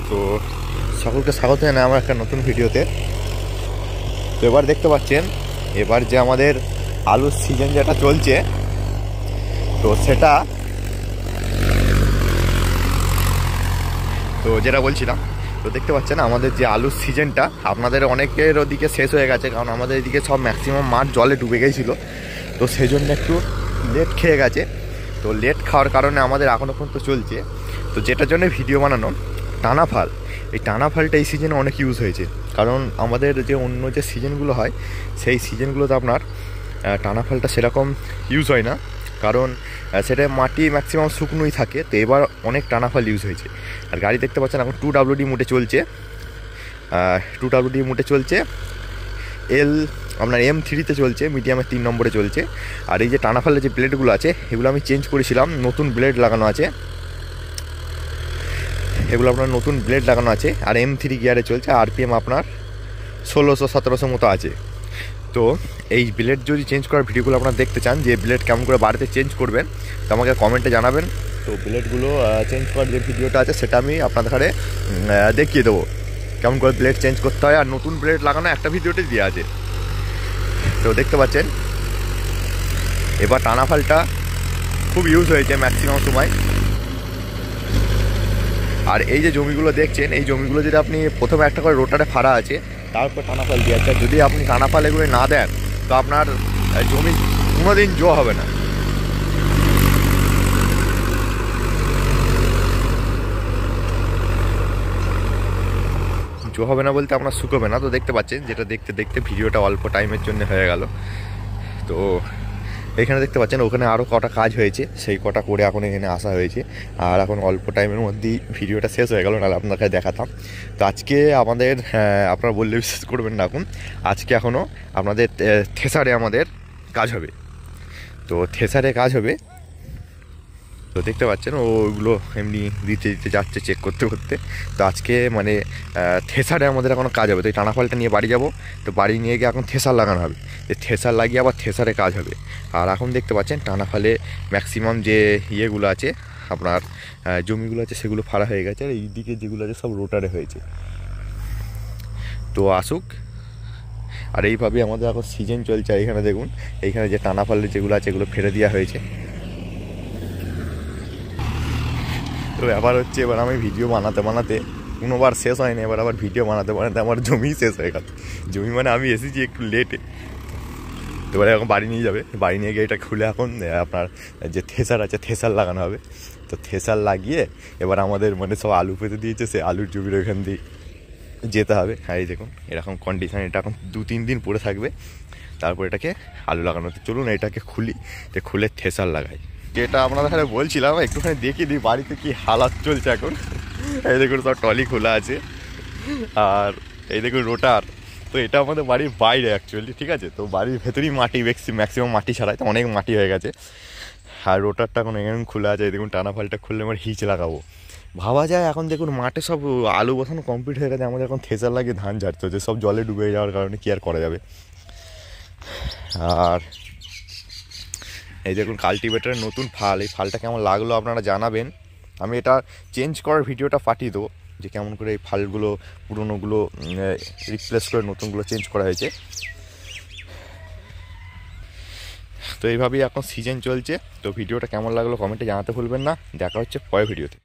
তো সকলকে স্বাগত জানাই আমার একটা নতুন ভিডিওতে। তো এবার দেখতে পাচ্ছেন এবার যে আমাদের আলুর সিজন যেটা চলছে, তো সেটা তো যেটা বলছিলাম, তো দেখতে পাচ্ছেন আমাদের যে আলুর সিজনটা আপনাদের অনেকের ওদিকে শেষ হয়ে গেছে, কারণ আমাদের এদিকে সব ম্যাক্সিমাম মাঠ জলে ডুবে গেছিলো। তো সেই জন্য একটু লেট খেয়ে গেছে। তো লেট খাওয়ার কারণে আমাদের এখনও পর্যন্ত চলছে। তো যেটার জন্য ভিডিও বানানো, টানা ফাল, এই টানা ফালটা এই সিজনে অনেক ইউজ হয়েছে। কারণ আমাদের যে অন্য যে সিজনগুলো হয় সেই সিজনগুলোতে আপনার টানা ফালটা সেরকম ইউজ হয় না, কারণ সেটা মাটি ম্যাক্সিমাম শুকনোই থাকে। তো এবার অনেক টানা ফাল ইউজ হয়েছে। আর গাড়ি দেখতে পাচ্ছেন এখন 2WD মুটে চলছে, 2WD মুটে চলছে। আপনার M3-তে চলছে, মিডিয়ামের 3 নম্বরে চলছে। আর এই যে টানা ফালের যে ব্লেডগুলো আছে এগুলো আমি চেঞ্জ করেছিলাম, নতুন ব্লেড লাগানো আছে, এগুলো আপনার নতুন ব্লেড লাগানো আছে। আর M3 গিয়ারে চলছে, RPM আপনার 1600-1700 মতো আছে। তো এই ব্লেড যদি চেঞ্জ করার ভিডিওগুলো আপনারা দেখতে চান, যে ব্লেড কেমন করে বাড়িতে চেঞ্জ করবেন, তো আমাকে কমেন্টে জানাবেন। তো ব্লেডগুলো চেঞ্জ করার যে ভিডিওটা আছে সেটা আমি আপনাদের ঘরে দেখিয়ে দেবো কেমন করে ব্লেড চেঞ্জ করতে হয়। আর নতুন ব্লেড লাগানো একটা ভিডিওতে দেওয়া আছে। তো দেখতে পাচ্ছেন এবার টানা ফালটা খুব ইউজ হয়েছে ম্যাক্সিমাম সময়। আর এই যে জমিগুলো দেখছেন, এই জমিগুলো যদি আপনি প্রথমে একটা করে রোটারে ফাড়া আছে, তারপর টানা ফাল দিয়ে আছে, যদি আপনি টানা ফাল এগুলো না দেন তো আপনার জমি কোনোদিন জো হবে না। জো হবে না বলতে আপনার শুকোবে না। তো দেখতে পাচ্ছেন যেটা দেখতে দেখতে ভিডিওটা অল্প টাইমের জন্য হয়ে গেল। তো এখানে দেখতে পাচ্ছেন ওখানে আরও কটা কাজ হয়েছে, সেই কটা করে এখন এখানে আসা হয়েছে। আর এখন অল্প টাইমের মধ্যেই ভিডিওটা শেষ হয়ে গেল, নাহলে আপনাকে দেখাতাম। তো আজকে আমাদের আপনারা বললে বিশ্বাস করবেন না, এখন আজকে এখনও আপনাদের থেসারে আমাদের কাজ হবে। তো থেসারে কাজ হবে। তো দেখতে পাচ্ছেন ওগুলো এমনি দিতে দিতে যাচ্ছে, চেক করতে করতে। তো আজকে মানে থেসারে আমাদের এখনও কাজ হবে। তো এই টানা ফালটা নিয়ে বাড়ি যাব। তো বাড়ি নিয়ে গিয়ে এখন থেসার লাগানো হবে। তো থেসার লাগিয়ে আবার থেসারে কাজ হবে। আর এখন দেখতে পাচ্ছেন টানা ফালে ম্যাক্সিমাম যে ইয়েগুলো আছে আপনার জমিগুলো আছে সেগুলো ফাড়া হয়ে গেছে। আর এইদিকে যেগুলো আছে সব রোটারে হয়েছে। তো আসুক। আর এইভাবেই আমাদের এখন সিজন চলছে। এইখানে দেখুন, এইখানে যে টানা ফালের যেগুলো আছে এগুলো ফেলে দেওয়া হয়েছে। তো ব্যাপার হচ্ছে এবার আমি ভিডিও বানাতে বানাতে কোনোবার শেষ হয়নি, এবার আবার ভিডিও বানাতে বানাতে আমার জমি শেষ হয়ে গেল। জমি মানে আমি এসেছি একটু লেটে। তো এবারে এখন বাড়ি নিয়ে যাবে, বাড়ি নিয়ে গিয়ে এটা খুলে এখন আপনার যে থেসার আছে থেসার লাগানো হবে। তো থেসার লাগিয়ে এবার আমাদের মানে সব আলু পেতে দিয়েছে, সে আলুর জমির ওইখান দিয়ে যেতে হবে। আর এই দেখুন এরকম কন্ডিশন, এটা এখন 2-3 দিন পরে থাকবে, তারপর এটাকে আলু লাগানো হচ্ছে। চলুন এটাকে খুলি, তো খুলে থেসার লাগাই। যেটা আপনাদের এখানে বলছিলাম একটুখানি দেখিয়ে দিই বাড়িতে কি হালাত চলছে এখন। এই দেখুন সব টলি খোলা আছে, আর এই দেখুন রোটার। তো এটা আমাদের বাড়ির বাইরে অ্যাকচুয়ালি, ঠিক আছে। তো বাড়ির ভেতরেই মাটি, ম্যাক্সিমাম মাটি ছাড়াই, তো অনেক মাটি হয়ে গেছে। আর রোটারটা এখন এখানে খোলা আছে। এই দেখুন টানা ফালটা খুললে আমার হিচ লাগাবো। ভাবা যায় এখন দেখুন মাঠে সব আলু বসানো কমপ্লিট হয়ে গেছে, আমাদের এখন থেসার লাগিয়ে ধান ঝাড়তে হচ্ছে, সব জলে ডুবে যাওয়ার কারণে কি আর করা যাবে। আর এই দেখুন কাল্টিভেটারের নতুন ফাল, এই ফালটা কেমন লাগলো আপনারা জানাবেন। আমি এটা চেঞ্জ করার ভিডিওটা পাঠিয়ে দেবো, যে কেমন করে এই ফালগুলো পুরোনোগুলো রিপ্লেস করে নতুনগুলো চেঞ্জ করা হয়েছে। তো এইভাবেই এখন সিজন চলছে। তো ভিডিওটা কেমন লাগলো কমেন্টে জানাতে ভুলবেন না। দেখা হচ্ছে পরের ভিডিওতে।